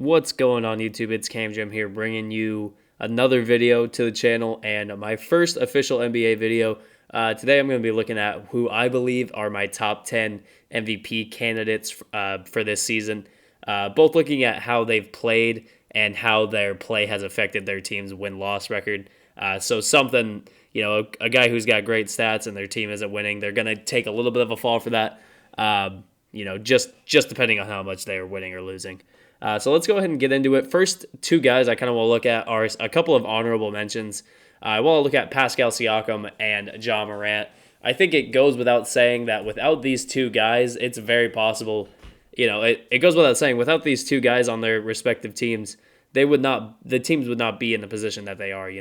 What's going on YouTube? It's Cam Jim here bringing you another video to the channel and my first official NBA video. Today I'm going to be looking at who I believe are my top 10 MVP candidates for this season. Both looking at how they've played and how their play has affected their team's win-loss record. So something, a guy who's got great stats and their team isn't winning, they're going to take a little bit of a fall for that, just depending on how much they're winning or losing. So let's go ahead and get into it. First two guys I kind of want to look at are a couple of honorable mentions. I want to look at Pascal Siakam and Ja Morant. I think it goes without saying that without these two guys, it's very possible, it goes without saying, without these two guys on their respective teams, the teams would not be in the position that they are.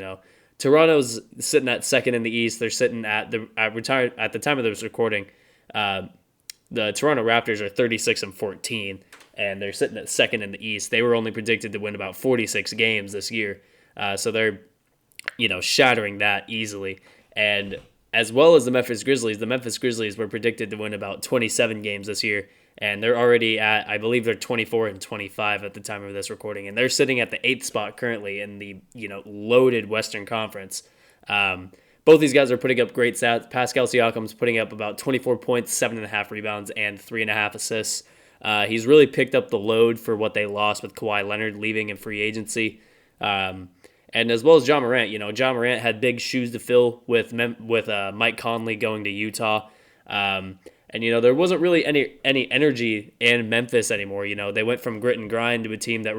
Toronto's sitting at second in the East. They're sitting at the time of this recording. The Toronto Raptors are 36-14, and they're sitting at second in the East. They were only predicted to win about 46 games this year, so they're, shattering that easily. And as well as the Memphis Grizzlies were predicted to win about 27 games this year, and they're already at, I believe they're 24-25 at the time of this recording, and they're sitting at the 8th spot currently in the, loaded Western Conference. Both these guys are putting up great stats. Pascal Siakam's putting up about 24 points, 7.5 rebounds, and 3.5 assists. He's really picked up the load for what they lost with Kawhi Leonard leaving in free agency. And as well as Ja Morant, Ja Morant had big shoes to fill with Mike Conley going to Utah. And there wasn't really any energy in Memphis anymore. They went from grit and grind to a team that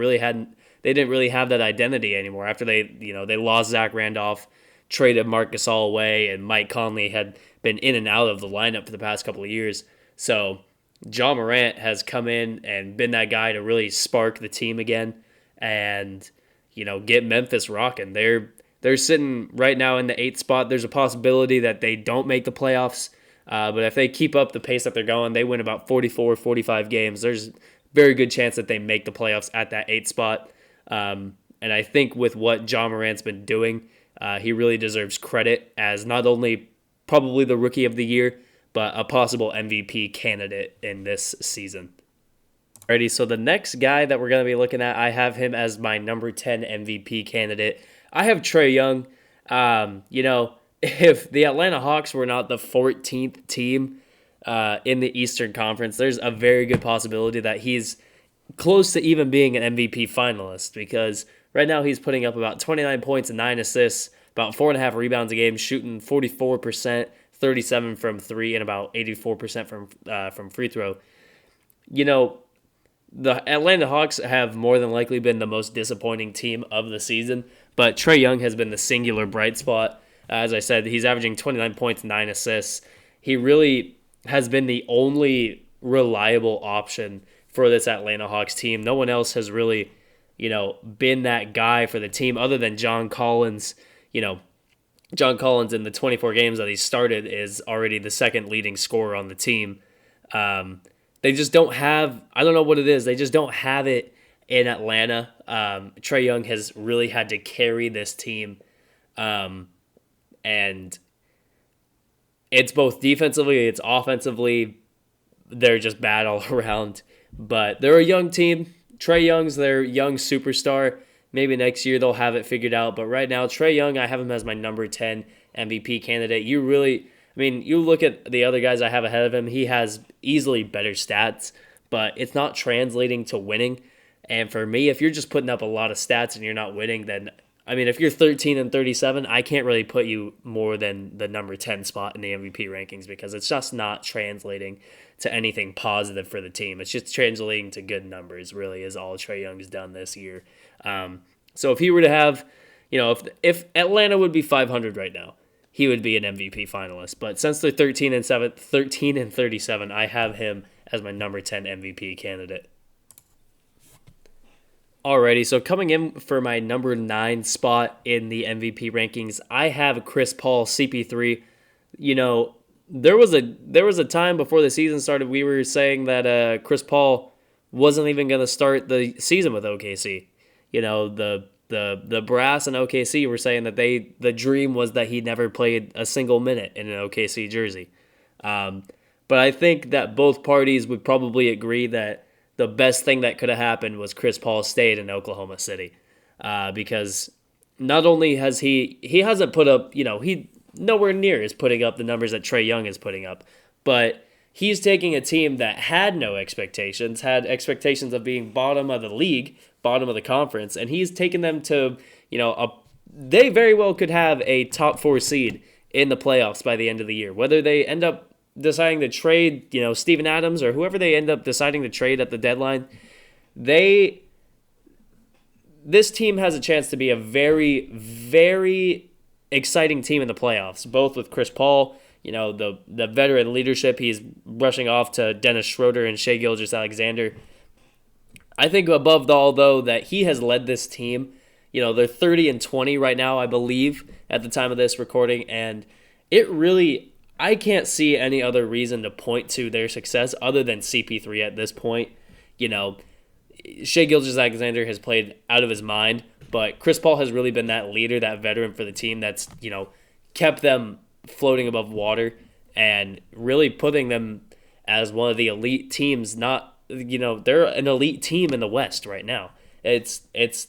they didn't really have that identity anymore after they lost Zach Randolph, traded Marc Gasol away, and Mike Conley had been in and out of the lineup for the past couple of years. So Ja Morant has come in and been that guy to really spark the team again and, get Memphis rocking. They're sitting right now in the 8th spot. There's a possibility that they don't make the playoffs, but if they keep up the pace that they're going, they win about 44, 45 games. There's a very good chance that they make the playoffs at that 8th spot. And I think with what Ja Morant's been doing, he really deserves credit as not only probably the Rookie of the Year, but a possible MVP candidate in this season. Alrighty, so the next guy that we're going to be looking at, I have him as my number 10 MVP candidate. I have Trae Young. If the Atlanta Hawks were not the 14th team in the Eastern Conference, there's a very good possibility that he's close to even being an MVP finalist, because right now he's putting up about 29 points and 9 assists, about 4.5 rebounds a game, shooting 44%, 37 from 3, and about 84% from free throw. The Atlanta Hawks have more than likely been the most disappointing team of the season, but Trae Young has been the singular bright spot. As I said, he's averaging 29 points, 9 assists. He really has been the only reliable option for this Atlanta Hawks team. No one else has really, been that guy for the team other than John Collins. John Collins in the 24 games that he started is already the second leading scorer on the team. They just don't have, I don't know what it is, they just don't have it in Atlanta. Trae Young has really had to carry this team. And it's both defensively, it's offensively, they're just bad all around. But they're a young team. Trae Young's their young superstar. Maybe next year they'll have it figured out. But right now, Trae Young, I have him as my number 10 MVP candidate. You look at the other guys I have ahead of him, he has easily better stats, but it's not translating to winning. And for me, if you're just putting up a lot of stats and you're not winning, then, if you're 13-37, I can't really put you more than the number 10 spot in the MVP rankings, because it's just not translating to anything positive for the team. It's just translating to good numbers, really, is all Trae Young's done this year. So if he were to have, if Atlanta would be 500 right now, he would be an MVP finalist. But since they're 13-37, I have him as my number 10 MVP candidate. Alrighty, so coming in for my number 9 spot in the MVP rankings, I have Chris Paul, CP3. There was a time before the season started we were saying that Chris Paul wasn't even going to start the season with OKC. The brass in OKC were saying that the dream was that he never played a single minute in an OKC jersey. But I think that both parties would probably agree that the best thing that could have happened was Chris Paul stayed in Oklahoma City, because not only has he hasn't put up, he nowhere near is putting up the numbers that Trae Young is putting up, but he's taking a team that had no expectations, had expectations of being bottom of the league, bottom of the conference, and he's taken them to, they very well could have a top 4 seed in the playoffs by the end of the year. Whether they end up deciding to trade, Steven Adams or whoever they end up deciding to trade at the deadline, this team has a chance to be a very, very exciting team in the playoffs, both with Chris Paul, the veteran leadership he's brushing off to Dennis Schroeder and Shai Gilgeous-Alexander. I think above all, though, that he has led this team. They're 30-20 right now, I believe, at the time of this recording, and I can't see any other reason to point to their success other than CP3 at this point. Shai Gilgeous-Alexander has played out of his mind, but Chris Paul has really been that leader, that veteran for the team that's, kept them floating above water and really putting them as one of the elite teams. They're an elite team in the West right now. It's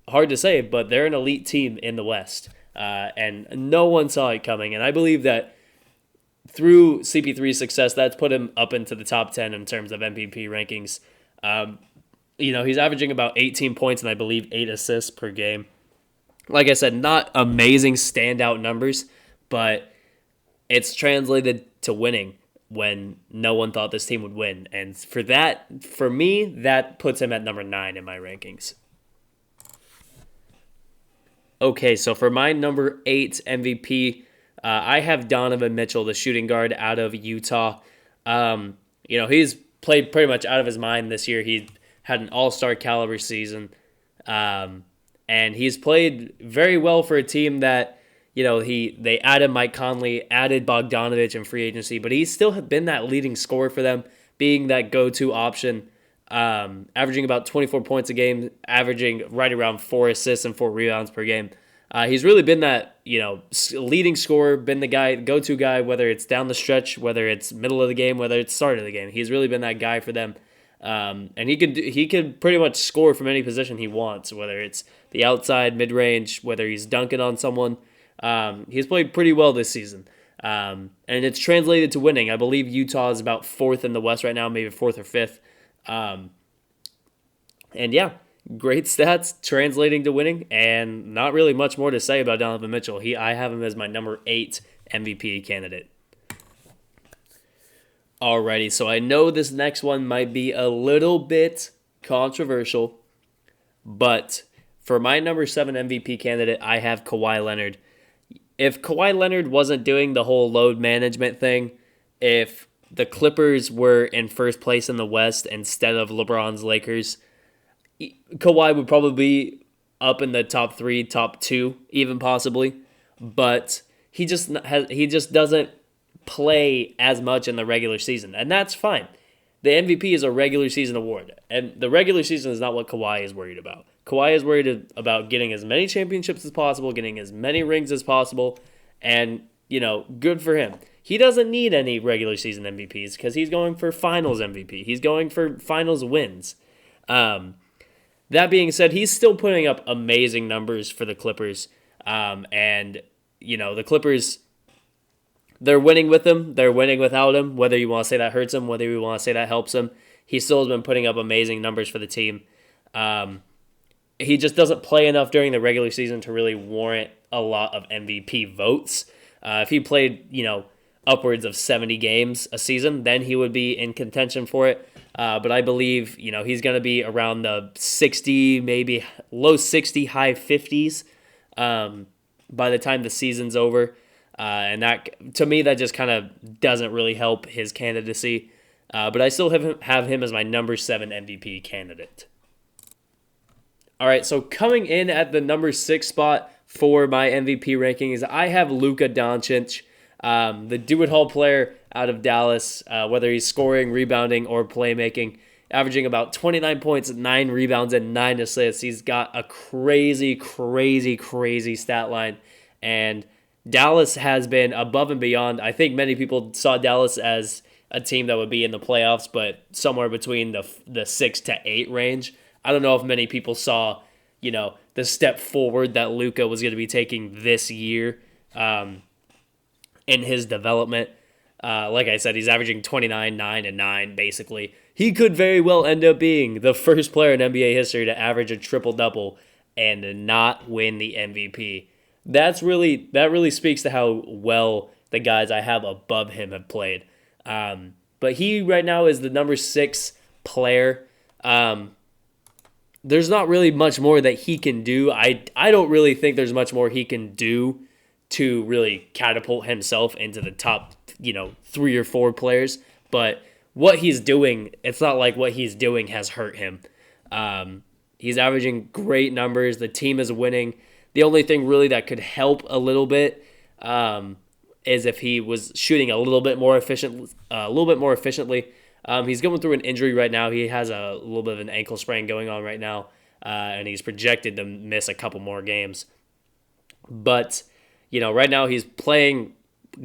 hard to say, but they're an elite team in the West, and no one saw it coming. And I believe that through CP3's success, that's put him up into the top 10 in terms of MVP rankings. He's averaging about 18 points and I believe 8 assists per game. Like I said, not amazing standout numbers, but it's translated to winning when no one thought this team would win. And for me, that puts him at number 9 in my rankings. Okay, so for my number 8 MVP, I have Donovan Mitchell, the shooting guard out of Utah. He's played pretty much out of his mind this year. He had an all-star caliber season, and he's played very well for a team that, they added Mike Conley, added Bogdanovich in free agency, but he's still been that leading scorer for them, being that go-to option, averaging about 24 points a game, averaging right around 4 assists and 4 rebounds per game. He's really been that, leading scorer, been the go-to guy, whether it's down the stretch, whether it's middle of the game, whether it's start of the game. He's really been that guy for them. And he could pretty much score from any position he wants, whether it's the outside, mid-range, whether he's dunking on someone. He's played pretty well this season. And it's translated to winning. I believe Utah is about 4th in the West right now, maybe 4th or 5th. And yeah, great stats translating to winning, and not really much more to say about Donovan Mitchell. I have him as my number 8 MVP candidate. Alrighty, so I know this next one might be a little bit controversial, but for my number 7 MVP candidate, I have Kawhi Leonard. If Kawhi Leonard wasn't doing the whole load management thing, if the Clippers were in first place in the West instead of LeBron's Lakers, Kawhi would probably be up in the top 3, top 2, even possibly. But he just doesn't play as much in the regular season, and that's fine. The MVP is a regular season award, and the regular season is not what Kawhi is worried about. Kawhi is worried about getting as many championships as possible, getting as many rings as possible, and, good for him. He doesn't need any regular season MVPs because he's going for finals MVP. He's going for finals wins. That being said, he's still putting up amazing numbers for the Clippers. And, the Clippers, they're winning with him. They're winning without him. Whether you want to say that hurts him, whether you want to say that helps him, he still has been putting up amazing numbers for the team. He just doesn't play enough during the regular season to really warrant a lot of MVP votes. If he played, upwards of 70 games a season, then he would be in contention for it. But I believe, he's going to be around the 60, maybe low 60, high 50s by the time the season's over. And that, to me, that just kind of doesn't really help his candidacy. But I still have him as my number 7 MVP candidate. All right, so coming in at the number 6 spot for my MVP rankings, I have Luka Doncic, the do-it-all player out of Dallas, whether he's scoring, rebounding, or playmaking, averaging about 29 points, 9 rebounds, and 9 assists. He's got a crazy, crazy, crazy stat line, and Dallas has been above and beyond. I think many people saw Dallas as a team that would be in the playoffs, but somewhere between the 6 to 8 range. I don't know if many people saw, the step forward that Luka was going to be taking this year in his development. Like I said, he's averaging 29, 9, and 9, basically. He could very well end up being the first player in NBA history to average a triple-double and not win the MVP. That really speaks to how well the guys I have above him have played. But he right now is the number 6 player. There's not really much more that he can do. I don't really think there's much more he can do to really catapult himself into the top, 3 or 4 players. But what he's doing, it's not like what he's doing has hurt him. He's averaging great numbers. The team is winning. The only thing really that could help a little bit is if he was shooting a little bit more efficiently. He's going through an injury right now. He has a little bit of an ankle sprain going on right now, and he's projected to miss a couple more games. But right now he's playing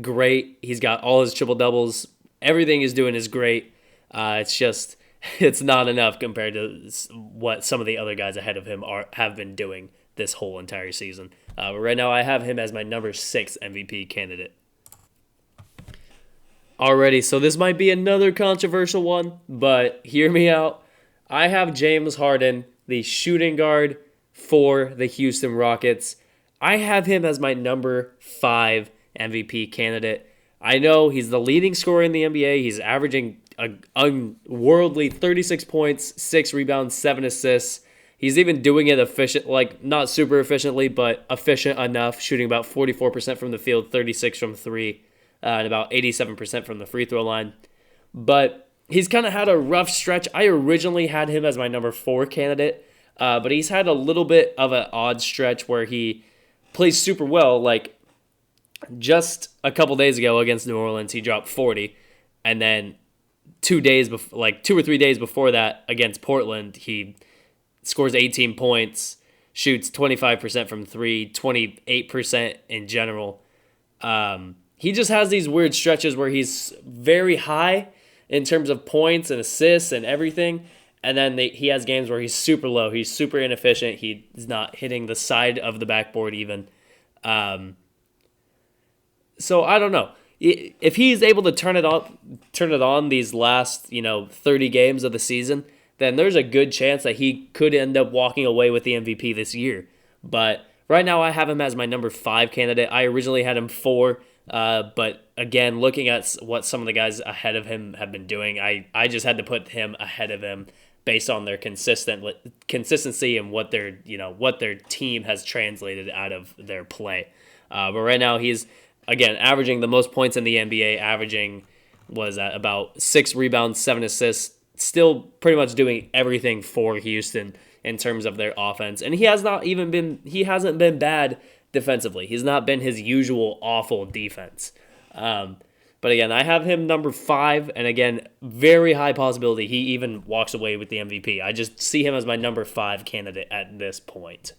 great. He's got all his triple doubles. Everything he's doing is great. It's not enough compared to what some of the other guys ahead of him have been doing this whole entire season. But right now I have him as my number 6 MVP candidate. Alrighty, so this might be another controversial one, but hear me out. I have James Harden, the shooting guard for the Houston Rockets. I have him as my number 5 MVP candidate. I know he's the leading scorer in the NBA. He's averaging an unworldly 36 points, 6 rebounds, 7 assists. He's even doing it not super efficiently, but efficient enough, shooting about 44% from the field, 36 from 3. And about 87% from the free throw line. But he's kind of had a rough stretch. I originally had him as my number 4 candidate, but he's had a little bit of an odd stretch where he plays super well. Like just a couple days ago against New Orleans, he dropped 40. And then 2 or 3 days before that against Portland, he scores 18 points, shoots 25% from 3, 28% in general. He just has these weird stretches where he's very high in terms of points and assists and everything. And then he has games where he's super low. He's super inefficient. He's not hitting the side of the backboard even. So I don't know. If he's able to turn it on these last 30 games of the season, then there's a good chance that he could end up walking away with the MVP this year. But right now I have him as my number 5 candidate. I originally had him 4. But again, looking at what some of the guys ahead of him have been doing, I just had to put him ahead of him based on their consistency and what their team has translated out of their play. But right now he's again averaging the most points in the NBA. Was at about 6 rebounds, 7 assists. Still pretty much doing everything for Houston in terms of their offense, and he hasn't been bad defensively. He's not been his usual awful defense. But again, I have him number 5, and again, very high possibility he even walks away with the MVP. I just see him as my number 5 candidate at this point.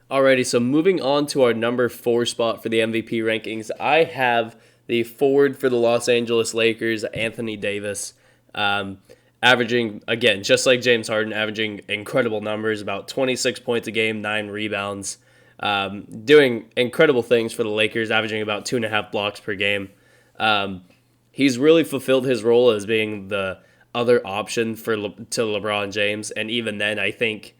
Alrighty, so moving on to our number 4 spot for the MVP rankings, I have the forward for the Los Angeles Lakers, Anthony Davis, averaging, again, just like James Harden, averaging incredible numbers, about 26 points a game, 9 rebounds. Doing incredible things for the Lakers, averaging about 2.5 blocks per game. He's really fulfilled his role as being the other option to LeBron James, and even then, I think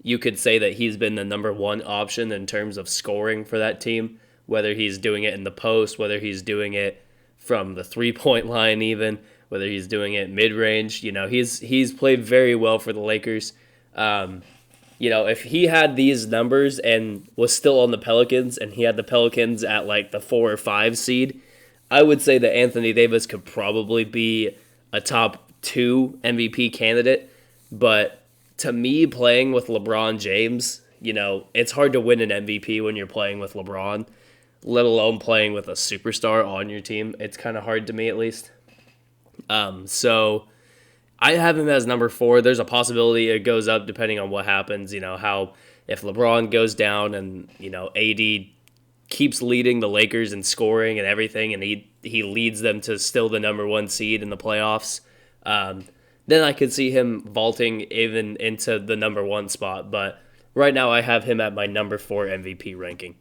you could say that he's been the number 1 option in terms of scoring for that team, whether he's doing it in the post, whether he's doing it from the 3-point line even, whether he's doing it mid-range. He's played very well for the Lakers. If he had these numbers and was still on the Pelicans and he had the Pelicans at like the 4 or 5 seed, I would say that Anthony Davis could probably be a top 2 MVP candidate. But to me, playing with LeBron James, it's hard to win an MVP when you're playing with LeBron, let alone playing with a superstar on your team. It's kind of hard to me, at least. So I have him as number 4. There's a possibility it goes up depending on what happens. How if LeBron goes down and AD keeps leading the Lakers in scoring and everything, and he leads them to still the number one seed in the playoffs, then I could see him vaulting even into the number one spot. But right now I have him at my number 4 MVP ranking.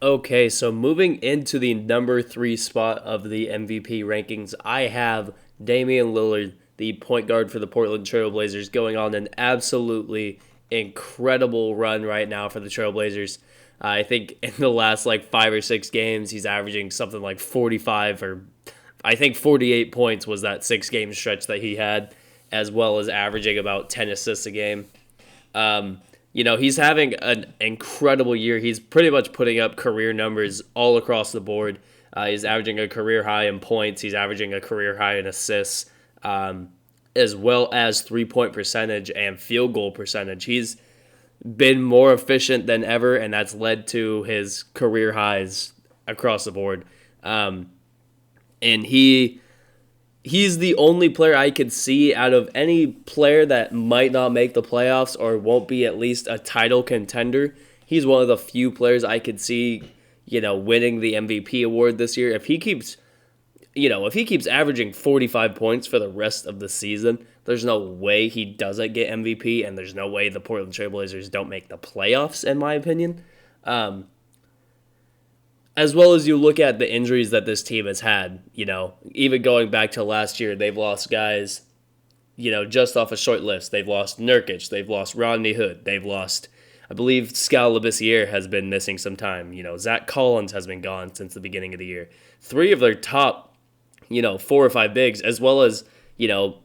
Okay, so moving into the number 3 spot of the MVP rankings, I have Damian Lillard, the point guard for the Portland Trail Blazers, going on an absolutely incredible run right now for the Trail Blazers. I think in the last 5 or 6 games, he's averaging something like 45 or I think 48 points was that 6-game stretch that he had, as well as averaging about 10 assists a game. He's having an incredible year. He's pretty much putting up career numbers all across the board. He's averaging a career high in points. He's averaging a career high in assists, as well as 3-point percentage and field goal percentage. He's been more efficient than ever, and that's led to his career highs across the board. And he's the only player I could see out of any player that might not make the playoffs or won't be at least a title contender. He's one of the few players I could see, winning the MVP award this year. If he keeps averaging 45 points for the rest of the season, there's no way he doesn't get MVP, and there's no way the Portland Trail Blazers don't make the playoffs, in my opinion. As well as you look at the injuries that this team has had, even going back to last year, they've lost guys, just off a short list. They've lost Nurkic, they've lost Rodney Hood, they've lost, I believe, Skal Labissiere has been missing some time. Zach Collins has been gone since the beginning of the year. 3 of their top, 4 or 5 bigs, as well as, the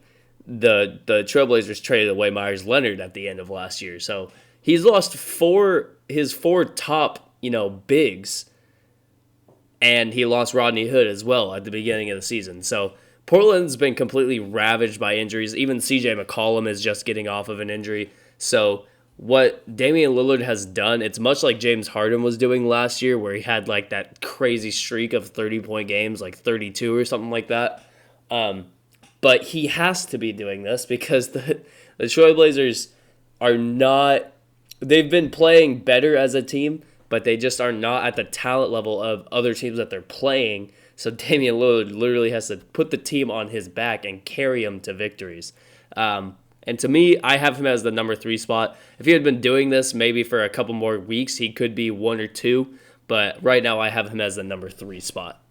Trailblazers traded away Myers Leonard at the end of last year. So he's lost his 4 top, bigs. And he lost Rodney Hood as well at the beginning of the season. So Portland's been completely ravaged by injuries. Even CJ McCollum is just getting off of an injury. So what Damian Lillard has done, it's much like James Harden was doing last year, where he had that crazy streak of 30-point games, 32 or something like that. But he has to be doing this because the Trailblazers are not... They've been playing better as a team, but they just are not at the talent level of other teams that they're playing. So Damian Lillard literally has to put the team on his back and carry them to victories. And to me, I have him as the number 3 spot. If he had been doing this maybe for a couple more weeks, he could be 1 or 2. But right now, I have him as the number 3 spot.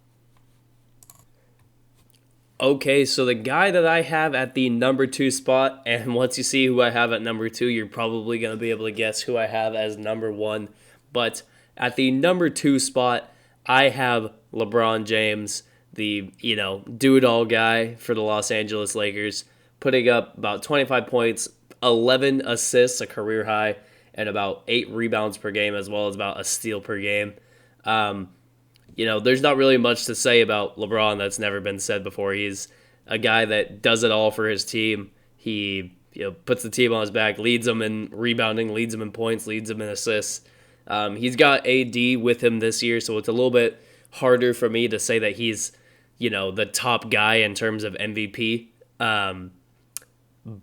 Okay, so the guy that I have at the number 2 spot, and once you see who I have at number 2, you're probably going to be able to guess who I have as number 1. But at the number 2 spot, I have LeBron James, the, do-it-all guy for the Los Angeles Lakers, putting up about 25 points, 11 assists, a career high, and about 8 rebounds per game, as well as about a steal per game. There's not really much to say about LeBron that's never been said before. He's a guy that does it all for his team. He puts the team on his back, leads them in rebounding, leads them in points, leads them in assists. He's got AD with him this year, so it's a little bit harder for me to say that he's, the top guy in terms of MVP.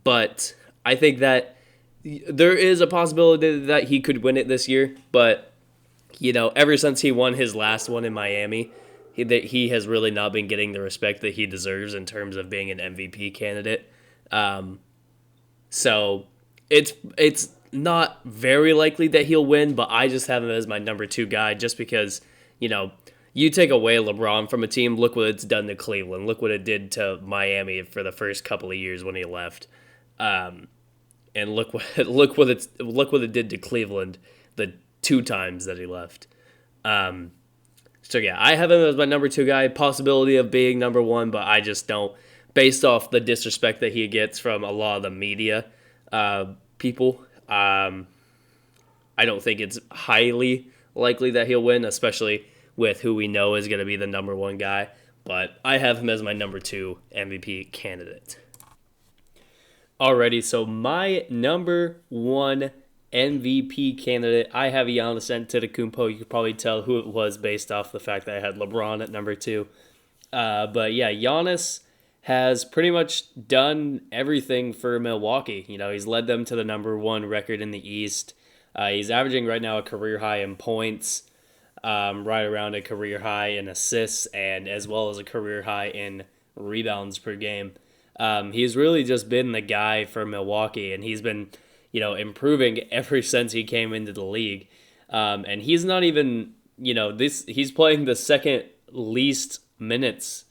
But I think that there is a possibility that he could win it this year. But, ever since he won his last one in Miami, he has really not been getting the respect that he deserves in terms of being an MVP candidate. So it's not very likely that he'll win, but I just have him as my number 2 guy just because, you take away LeBron from a team, look what it's done to Cleveland. Look what it did to Miami for the first couple of years when he left. And look what it did to Cleveland the 2 times that he left. So yeah, I have him as my number 2 guy. Possibility of being number 1, but I just don't, based off the disrespect that he gets from a lot of the media people. I don't think it's highly likely that he'll win, especially with who we know is going to be the number 1 guy. But I have him as my number 2 MVP candidate. Alrighty, so my number 1 MVP candidate, I have Giannis Antetokounmpo. You could probably tell who it was based off the fact that I had LeBron at number 2. But yeah, Giannis has pretty much done everything for Milwaukee. He's led them to the number 1 record in the East. He's averaging right now a career high in points, right around a career high in assists, and as well as a career high in rebounds per game. He's really just been the guy for Milwaukee, and he's been, improving ever since he came into the league. And he's not even, he's playing the second least minutes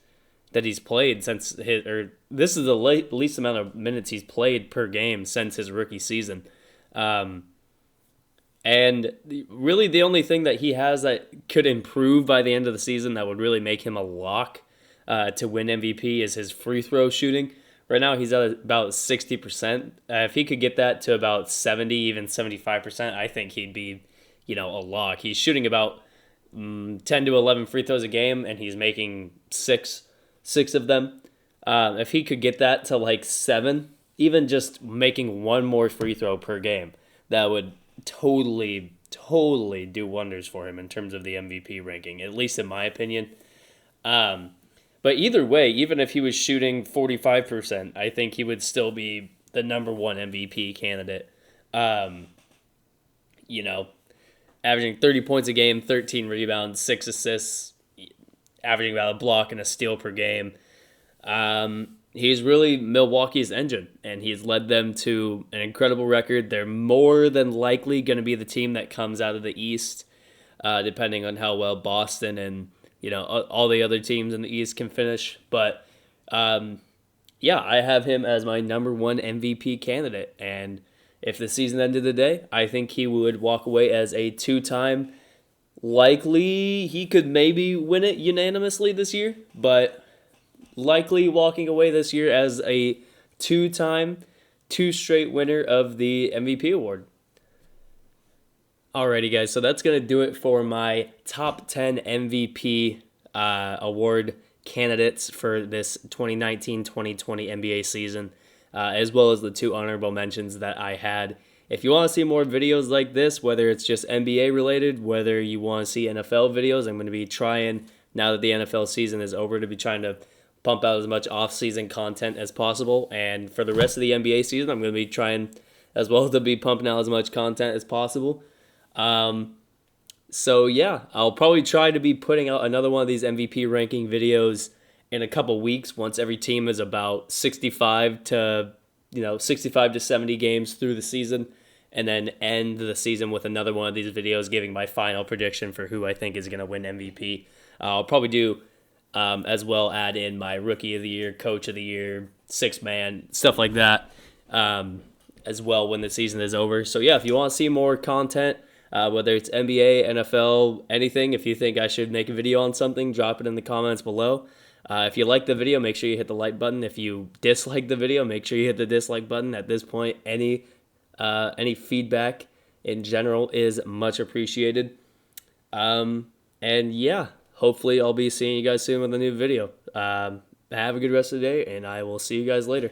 that he's played this is the least amount of minutes he's played per game since his rookie season. And really the only thing that he has that could improve by the end of the season that would really make him a lock to win MVP is his free throw shooting. Right now he's at about 60%. If he could get that to about 70, even 75%, I think he'd be, a lock. He's shooting about 10 to 11 free throws a game, and he's making six of them. If he could get that to like 7, even just making one more free throw per game, that would totally do wonders for him in terms of the MVP ranking, at least in my opinion. But either way, even if he was shooting 45%, I think he would still be the number one MVP candidate. Averaging 30 points a game, 13 rebounds, 6 assists, averaging about a block and a steal per game. He's really Milwaukee's engine, and he's led them to an incredible record. They're more than likely going to be the team that comes out of the East, depending on how well Boston and all the other teams in the East can finish. But I have him as my number one MVP candidate, and if the season ended today, I think he would walk away as a 2-time. Likely, he could maybe win it unanimously this year, but likely walking away this year as a 2-time, 2 straight winner of the MVP award. Alrighty, guys, so that's going to do it for my top 10 MVP award candidates for this 2019-2020 NBA season, as well as the 2 honorable mentions that I had. If you want to see more videos like this, whether it's just NBA related, whether you want to see NFL videos, I'm going to be trying, now that the NFL season is over, to be trying to pump out as much off-season content as possible. And for the rest of the NBA season, I'm going to be trying as well to be pumping out as much content as possible. So yeah, I'll probably try to be putting out another one of these MVP ranking videos in a couple weeks once every team is about 65 to 70 games through the season, and then end the season with another one of these videos giving my final prediction for who I think is going to win MVP. I'll probably do as well add in my Rookie of the Year, Coach of the Year, 6-man, stuff like that as well when the season is over. So yeah, if you want to see more content, whether it's NBA, NFL, anything, if you think I should make a video on something, drop it in the comments below. If you like the video, make sure you hit the like button. If you dislike the video, make sure you hit the dislike button. At this point, any feedback in general is much appreciated. And yeah, hopefully I'll be seeing you guys soon with a new video. Have a good rest of the day, and I will see you guys later.